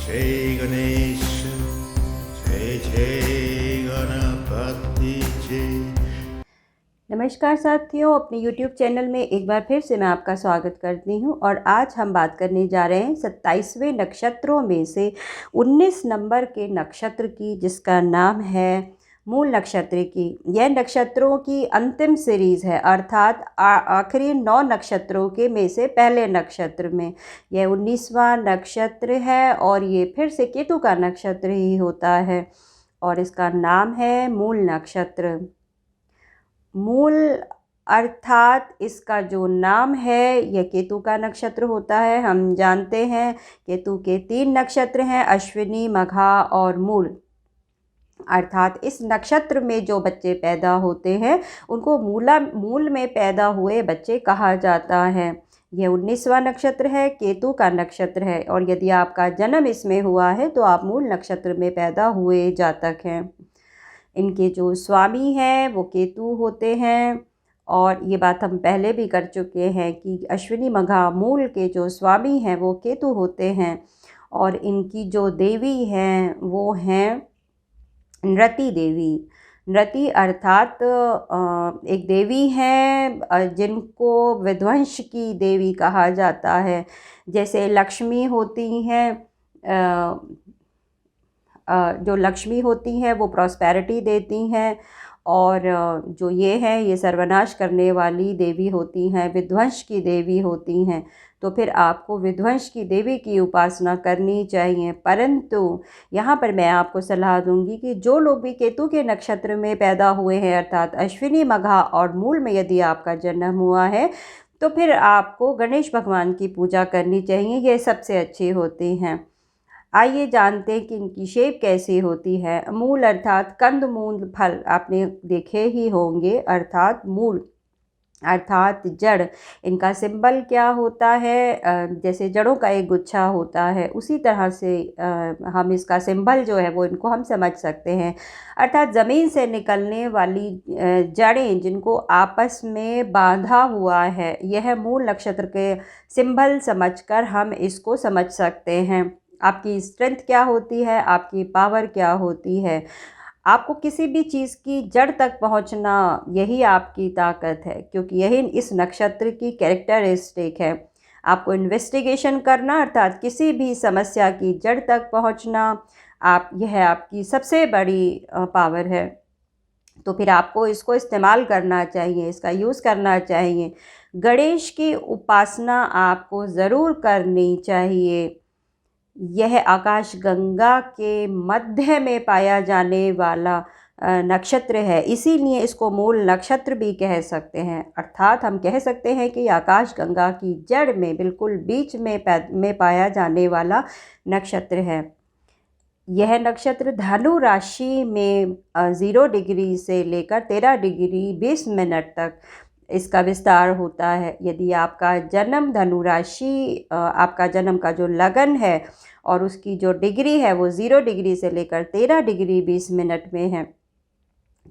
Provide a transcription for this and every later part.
जय गणेश जय जय गणपति जय। नमस्कार साथियों, अपने YouTube चैनल में एक बार फिर से मैं आपका स्वागत करती हूं। और आज हम बात करने जा रहे हैं 27वें नक्षत्रों में से 19 नंबर के नक्षत्र की, जिसका नाम है मूल नक्षत्र की। यह नक्षत्रों की अंतिम सीरीज़ है, अर्थात आखिरी 9 नक्षत्रों के में से पहले नक्षत्र में यह 19वां नक्षत्र है और ये फिर से केतु का नक्षत्र ही होता है और इसका नाम है मूल नक्षत्र। मूल अर्थात इसका जो नाम है यह केतु का नक्षत्र होता है। हम जानते हैं केतु के 3 नक्षत्र हैं, अश्विनी, मघा और मूल। अर्थात इस नक्षत्र में जो बच्चे पैदा होते हैं उनको मूल में पैदा हुए बच्चे कहा जाता है। यह 19वां नक्षत्र है, केतु का नक्षत्र है और यदि आपका जन्म इसमें हुआ है तो आप मूल नक्षत्र में पैदा हुए जातक हैं। इनके जो स्वामी हैं वो केतु होते हैं और ये बात हम पहले भी कर चुके हैं कि अश्विनी, मघा, मूल के जो स्वामी हैं वो केतु होते हैं। और इनकी जो देवी हैं वो हैं नृति देवी। नृति अर्थात एक देवी हैं जिनको विध्वंस की देवी कहा जाता है। जैसे लक्ष्मी होती हैं, जो लक्ष्मी होती हैं वो प्रॉस्पेरिटी देती हैं और जो ये हैं ये सर्वनाश करने वाली देवी होती हैं, विध्वंस की देवी होती हैं। तो फिर आपको विध्वंस की देवी की उपासना करनी चाहिए। परंतु यहाँ पर मैं आपको सलाह दूंगी कि जो लोग भी केतु के नक्षत्र में पैदा हुए हैं, अर्थात अश्विनी, मघा और मूल में यदि आपका जन्म हुआ है तो फिर आपको गणेश भगवान की पूजा करनी चाहिए, ये सबसे अच्छी होती हैं। आइए जानते हैं कि इनकी शेप कैसी होती है। मूल अर्थात कंद मूल फल आपने देखे ही होंगे, अर्थात मूल अर्थात जड़। इनका सिंबल क्या होता है? जैसे जड़ों का एक गुच्छा होता है उसी तरह से हम इसका सिंबल जो है वो इनको हम समझ सकते हैं। अर्थात ज़मीन से निकलने वाली जड़ें जिनको आपस में बांधा हुआ है, यह मूल नक्षत्र के सिंबल समझकर हम इसको समझ सकते हैं। आपकी स्ट्रेंथ क्या होती है, आपकी पावर क्या होती है, आपको किसी भी चीज़ की जड़ तक पहुंचना, यही आपकी ताकत है, क्योंकि यही इस नक्षत्र की कैरेक्टरिस्टिक है। आपको इन्वेस्टिगेशन करना अर्थात किसी भी समस्या की जड़ तक पहुंचना, यह आपकी सबसे बड़ी पावर है। तो फिर आपको इसको इस्तेमाल करना चाहिए, इसका यूज़ करना चाहिए। गणेश की उपासना आपको ज़रूर करनी चाहिए। यह आकाश गंगा के मध्य में पाया जाने वाला नक्षत्र है, इसीलिए इसको मूल नक्षत्र भी कह सकते हैं। अर्थात हम कह सकते हैं कि आकाश गंगा की जड़ में बिल्कुल बीच में पाया जाने वाला नक्षत्र है। यह नक्षत्र धनु राशि में 0 डिग्री से लेकर 13 डिग्री 20 मिनट तक इसका विस्तार होता है। यदि आपका जन्म धनु राशि, आपका जन्म का जो लगन है और उसकी जो डिग्री है वो 0 डिग्री से लेकर 13 डिग्री 20 मिनट में है,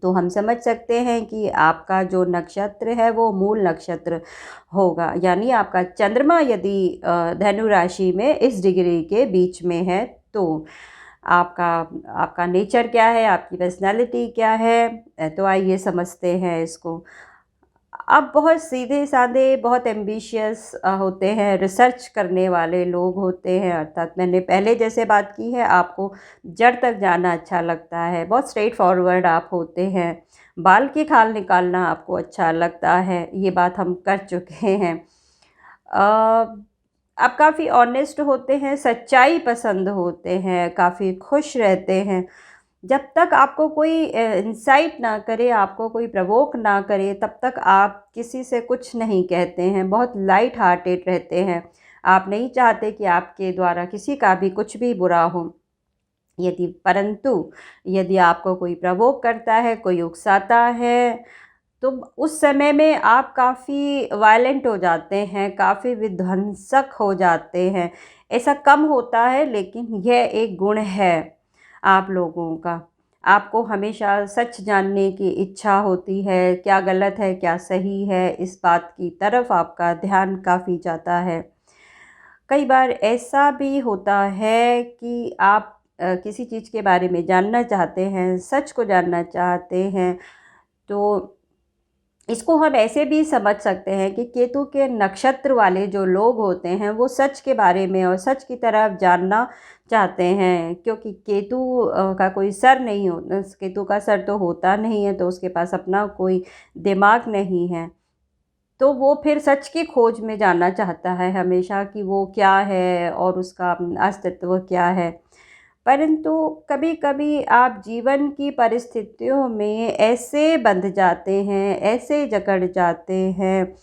तो हम समझ सकते हैं कि आपका जो नक्षत्र है वो मूल नक्षत्र होगा। यानी आपका चंद्रमा यदि धनु राशि में इस डिग्री के बीच में है तो आपका नेचर क्या है, आपकी पर्सनैलिटी क्या है। तो आइए समझते हैं इसको। अब बहुत सीधे साधे, बहुत एम्बिशियस होते हैं, रिसर्च करने वाले लोग होते हैं। अर्थात मैंने पहले जैसे बात की है, आपको जड़ तक जाना अच्छा लगता है, बहुत स्ट्रेट फॉरवर्ड आप होते हैं, बाल की खाल निकालना आपको अच्छा लगता है, ये बात हम कर चुके हैं। आप काफ़ी ऑनेस्ट होते हैं, सच्चाई पसंद होते हैं, काफ़ी खुश रहते हैं। जब तक आपको कोई इंसाइट ना करे, आपको कोई प्रवोक ना करे, तब तक आप किसी से कुछ नहीं कहते हैं, बहुत लाइट हार्टेड रहते हैं। आप नहीं चाहते कि आपके द्वारा किसी का भी कुछ भी बुरा हो। परंतु यदि आपको कोई प्रवोक करता है, कोई उकसाता है, तो उस समय में आप काफ़ी वायलेंट हो जाते हैं, काफ़ी विध्वंसक हो जाते हैं। ऐसा कम होता है लेकिन यह एक गुण है आप लोगों का। आपको हमेशा सच जानने की इच्छा होती है, क्या गलत है, क्या सही है, इस बात की तरफ आपका ध्यान काफ़ी जाता है। कई बार ऐसा भी होता है कि आप किसी चीज़ के बारे में जानना चाहते हैं, सच को जानना चाहते हैं, तो इसको हम ऐसे भी समझ सकते हैं कि केतु के नक्षत्र वाले जो लोग होते हैं वो सच के बारे में और सच की तरफ जानना चाहते हैं, क्योंकि केतु का कोई सर नहीं हो, केतु का सर तो होता नहीं है, तो उसके पास अपना कोई दिमाग नहीं है, तो वो फिर सच की खोज में जानना चाहता है हमेशा कि वो क्या है और उसका अस्तित्व क्या है। परंतु कभी-कभी आप जीवन की परिस्थितियों में ऐसे बंध जाते हैं, ऐसे जकड़ जाते हैं,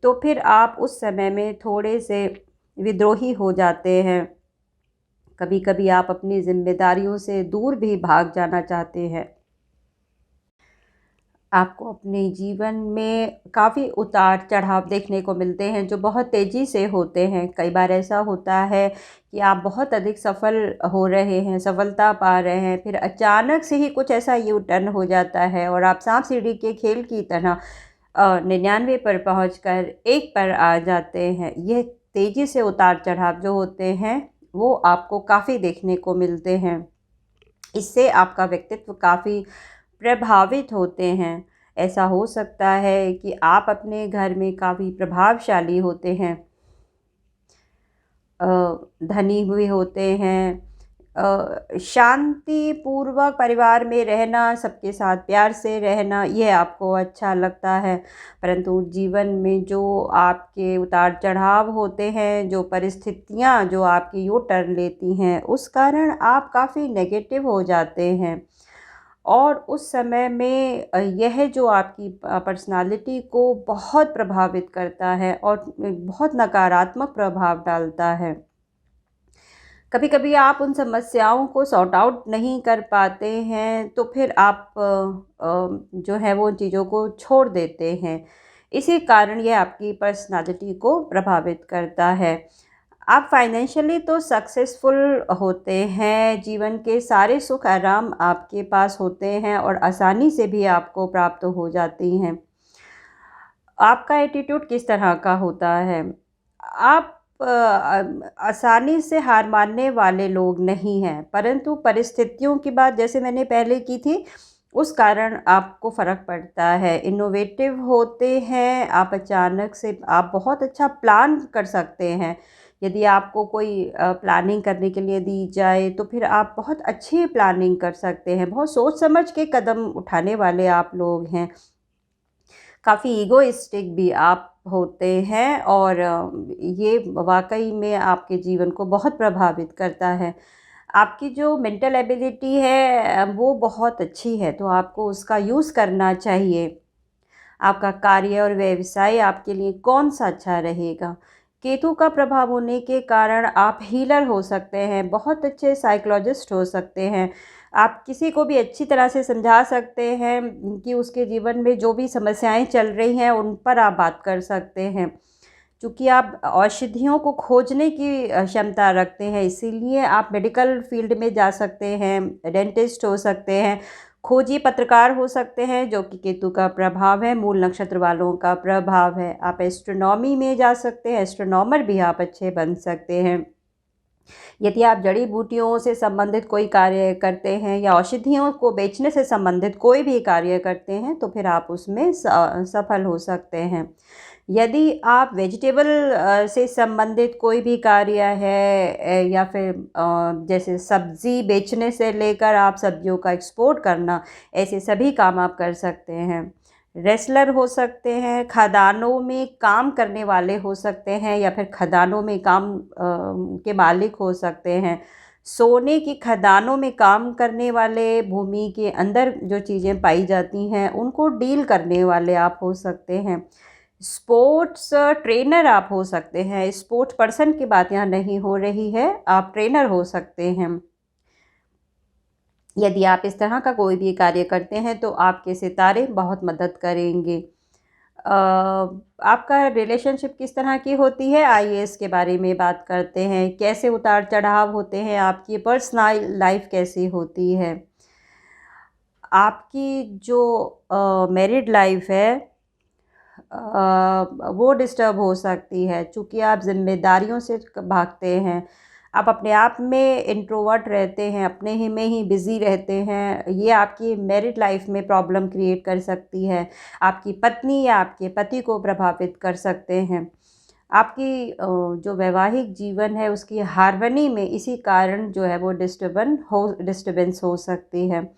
तो फिर आप उस समय में थोड़े से विद्रोही हो जाते हैं। कभी-कभी आप अपनी ज़िम्मेदारियों से दूर भी भाग जाना चाहते हैं। आपको अपने जीवन में काफ़ी उतार-चढ़ाव देखने को मिलते हैं जो बहुत तेज़ी से होते हैं। कई बार ऐसा होता है कि आप बहुत अधिक सफल हो रहे हैं, सफलता पा रहे हैं, फिर अचानक से ही कुछ ऐसा यू टर्न हो जाता है और आप सांप-सीढ़ी के खेल की तरह 99 पर पहुंचकर 1 पर आ जाते हैं। यह तेज़ी से उतार-चढ़ाव जो होते हैं, वो आपको काफ़ी देखने को मिलते हैं। इससे आपका व्यक्तित्व काफ़ी प्रभावित होते हैं। ऐसा हो सकता है कि आप अपने घर में काफ़ी प्रभावशाली होते हैं, अ, धनी हुए होते हैं, शांतिपूर्वक परिवार में रहना, सबके साथ प्यार से रहना, यह आपको अच्छा लगता है। परंतु जीवन में जो आपके उतार चढ़ाव होते हैं, जो परिस्थितियाँ जो आपकी यू टर्न लेती हैं, उस कारण आप काफ़ी नेगेटिव हो जाते हैं और उस समय में यह जो आपकी पर्सनालिटी को बहुत प्रभावित करता है और बहुत नकारात्मक प्रभाव डालता है। कभी-कभी आप उन समस्याओं को सॉर्ट आउट नहीं कर पाते हैं, तो फिर आप जो है वो उन चीज़ों को छोड़ देते हैं। इसी कारण ये आपकी पर्सनैलिटी को प्रभावित करता है। आप फाइनेंशियली तो सक्सेसफुल होते हैं, जीवन के सारे सुख आराम आपके पास होते हैं और आसानी से भी आपको प्राप्त हो जाती हैं। आपका एटीट्यूड किस तरह का होता है? आप आसानी से हार मानने वाले लोग नहीं हैं, परंतु परिस्थितियों की बात जैसे मैंने पहले की थी, उस कारण आपको फ़र्क पड़ता है। इनोवेटिव होते हैं, आप अचानक से आप बहुत अच्छा प्लान कर सकते हैं। यदि आपको कोई प्लानिंग करने के लिए दी जाए, तो फिर आप बहुत अच्छी प्लानिंग कर सकते हैं। बहुत सोच समझ के कदम उठाने वाले आप लोग हैं। काफ़ी ईगोइस्टिक भी आप होते हैं और ये वाक़ई में आपके जीवन को बहुत प्रभावित करता है। आपकी जो मेंटल एबिलिटी है वो बहुत अच्छी है, तो आपको उसका यूज़ करना चाहिए। आपका कार्य और व्यवसाय आपके लिए कौन-सा अच्छा रहेगा? केतु का प्रभाव होने के कारण आप हीलर हो सकते हैं, बहुत अच्छे साइकोलॉजिस्ट हो सकते हैं। आप किसी को भी अच्छी तरह से समझा सकते हैं कि उसके जीवन में जो भी समस्याएँ चल रही हैं, उन पर आप बात कर सकते हैं। चूँकि आप औषधियों को खोजने की क्षमता रखते हैं, इसीलिए आप मेडिकल फ़ील्ड में जा सकते हैं, डेंटिस्ट हो सकते हैं, खोजी पत्रकार हो सकते हैं, जो कि केतु का प्रभाव है, मूल नक्षत्र वालों का प्रभाव है। आप एस्ट्रोनॉमी में जा सकते हैं, एस्ट्रोनॉमर भी आप अच्छे बन सकते हैं। यदि आप जड़ी-बूटियों से संबंधित कोई कार्य करते हैं या औषधियों को बेचने से संबंधित कोई भी कार्य करते हैं, तो फिर आप उसमें सफल हो सकते हैं। यदि आप वेजिटेबल से संबंधित कोई भी कार्य है या फिर जैसे सब्ज़ी बेचने से लेकर आप सब्जियों का एक्सपोर्ट करना, ऐसे सभी काम आप कर सकते हैं। रेसलर हो सकते हैं, खदानों में काम करने वाले हो सकते हैं या फिर खदानों में काम के मालिक हो सकते हैं। सोने की खदानों में काम करने वाले, भूमि के अंदर जो चीज़ें पाई जाती हैं, उनको डील करने वाले आप हो सकते हैं। स्पोर्ट्स ट्रेनर आप हो सकते हैं, स्पोर्ट्स पर्सन की बात यहाँ नहीं हो रही है, आप ट्रेनर हो सकते हैं। यदि आप इस तरह का कोई भी कार्य करते हैं तो आपके सितारे बहुत मदद करेंगे। आपका रिलेशनशिप किस तरह की होती है, आइए इसके बारे में बात करते हैं। कैसे उतार चढ़ाव होते हैं, आपकी पर्सनल लाइफ कैसी होती है। आपकी जो मैरिड लाइफ है वो डिस्टर्ब हो सकती है, चूँकि आप ज़िम्मेदारियों से भागते हैं, आप अपने आप में इंट्रोवर्ट रहते हैं, अपने ही में ही बिज़ी रहते हैं। ये आपकी मैरिड लाइफ में प्रॉब्लम क्रिएट कर सकती है, आपकी पत्नी या आपके पति को प्रभावित कर सकते हैं। आपकी जो वैवाहिक जीवन है उसकी हार्मनी में इसी कारण जो है वो डिस्टर्बेंस हो सकती है।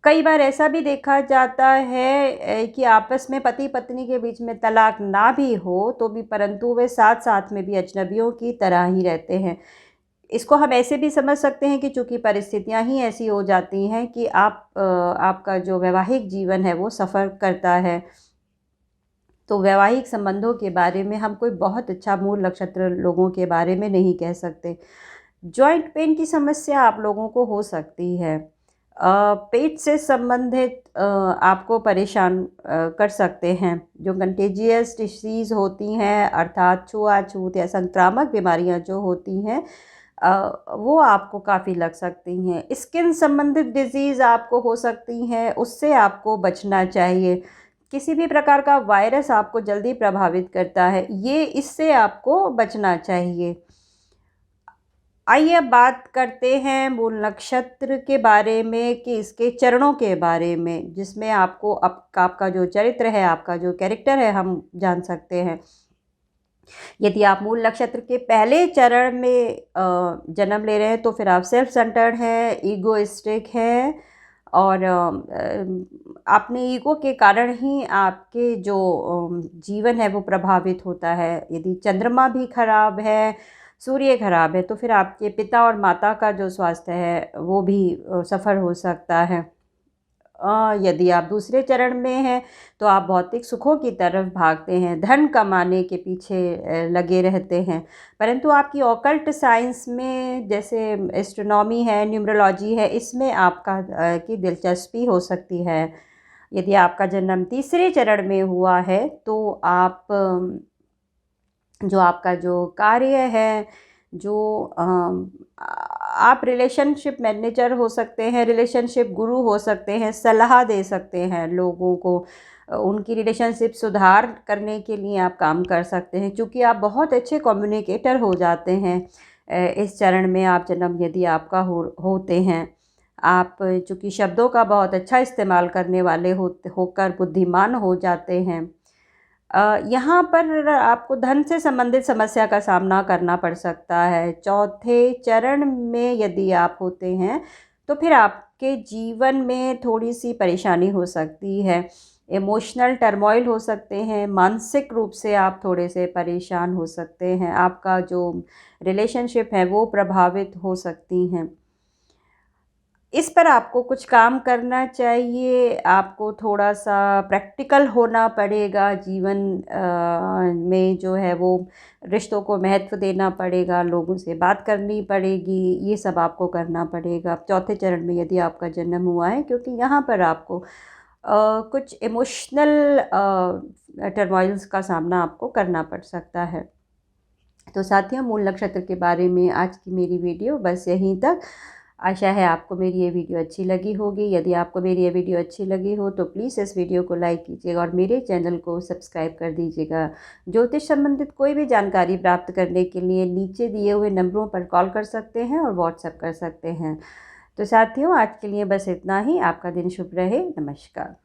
कई बार ऐसा भी देखा जाता है कि आपस में पति पत्नी के बीच में तलाक ना भी हो तो भी परंतु वे साथ साथ में भी अजनबियों की तरह ही रहते हैं। इसको हम ऐसे भी समझ सकते हैं कि चूँकि परिस्थितियाँ ही ऐसी हो जाती हैं कि आपका जो वैवाहिक जीवन है वो सफ़र करता है। तो वैवाहिक संबंधों के बारे में हम कोई बहुत अच्छा मूल नक्षत्र लोगों के बारे में नहीं कह सकते। जॉइंट पेन की समस्या आप लोगों को हो सकती है। पेट से संबंधित आपको परेशान कर सकते हैं। जो कंटेजियस डिसीज़ होती हैं अर्थात छुआछूत या संक्रामक बीमारियां जो होती हैं वो आपको काफ़ी लग सकती हैं। स्किन संबंधित डिजीज़ आपको हो सकती हैं, उससे आपको बचना चाहिए। किसी भी प्रकार का वायरस आपको जल्दी प्रभावित करता है, इससे आपको बचना चाहिए। आइए अब बात करते हैं मूल नक्षत्र के बारे में कि इसके चरणों के बारे में, जिसमें आपको आपका जो चरित्र है, आपका जो कैरेक्टर है हम जान सकते हैं। यदि आप मूल नक्षत्र के पहले चरण में जन्म ले रहे हैं तो फिर आप सेल्फ सेंटर्ड हैं, ईगोइस्टिक हैं और अपने ईगो के कारण ही आपके जो जीवन है वो प्रभावित होता है। यदि चंद्रमा भी खराब है, सूर्य खराब है तो फिर आपके पिता और माता का जो स्वास्थ्य है वो भी सफ़र हो सकता है। यदि आप दूसरे चरण में हैं तो आप भौतिक सुखों की तरफ भागते हैं, धन कमाने के पीछे लगे रहते हैं, परंतु आपकी ऑकल्ट साइंस में जैसे एस्ट्रोनॉमी है, न्यूमरोलॉजी है, इसमें आपका की दिलचस्पी हो सकती है। यदि आपका जन्म तीसरे चरण में हुआ है तो जो आपका जो कार्य है, जो आप रिलेशनशिप मैनेजर हो सकते हैं, रिलेशनशिप गुरु हो सकते हैं, सलाह दे सकते हैं लोगों को, उनकी रिलेशनशिप सुधार करने के लिए आप काम कर सकते हैं, क्योंकि आप बहुत अच्छे कम्युनिकेटर हो जाते हैं। इस चरण में आप जन्म यदि आपका होते हैं, आप चूँकि शब्दों का बहुत अच्छा इस्तेमाल करने वाले होकर बुद्धिमान हो जाते हैं। यहाँ पर आपको धन से संबंधित समस्या का सामना करना पड़ सकता है। चौथे चरण में यदि आप होते हैं तो फिर आपके जीवन में थोड़ी सी परेशानी हो सकती है, इमोशनल टर्मोइल हो सकते हैं, मानसिक रूप से आप थोड़े से परेशान हो सकते हैं, आपका जो रिलेशनशिप है वो प्रभावित हो सकती हैं। इस पर आपको कुछ काम करना चाहिए, आपको थोड़ा-सा प्रैक्टिकल होना पड़ेगा जीवन में जो है वो रिश्तों को महत्व देना पड़ेगा, लोगों से बात करनी पड़ेगी, ये सब आपको करना पड़ेगा चौथे चरण में यदि आपका जन्म हुआ है, क्योंकि यहाँ पर आपको कुछ इमोशनल टर्मॉइल्स का सामना आपको करना पड़ सकता है। तो साथियों, मूल नक्षत्र के बारे में आज की मेरी वीडियो बस यहीं तक। आशा है आपको मेरी ये वीडियो अच्छी लगी होगी। यदि आपको मेरी ये वीडियो अच्छी लगी हो तो प्लीज़ इस वीडियो को लाइक कीजिएगा और मेरे चैनल को सब्सक्राइब कर दीजिएगा। ज्योतिष संबंधित कोई भी जानकारी प्राप्त करने के लिए नीचे दिए हुए नंबरों पर कॉल कर सकते हैं और व्हाट्सएप कर सकते हैं। तो साथियों, आज के लिए बस इतना ही। आपका दिन शुभ रहे। नमस्कार।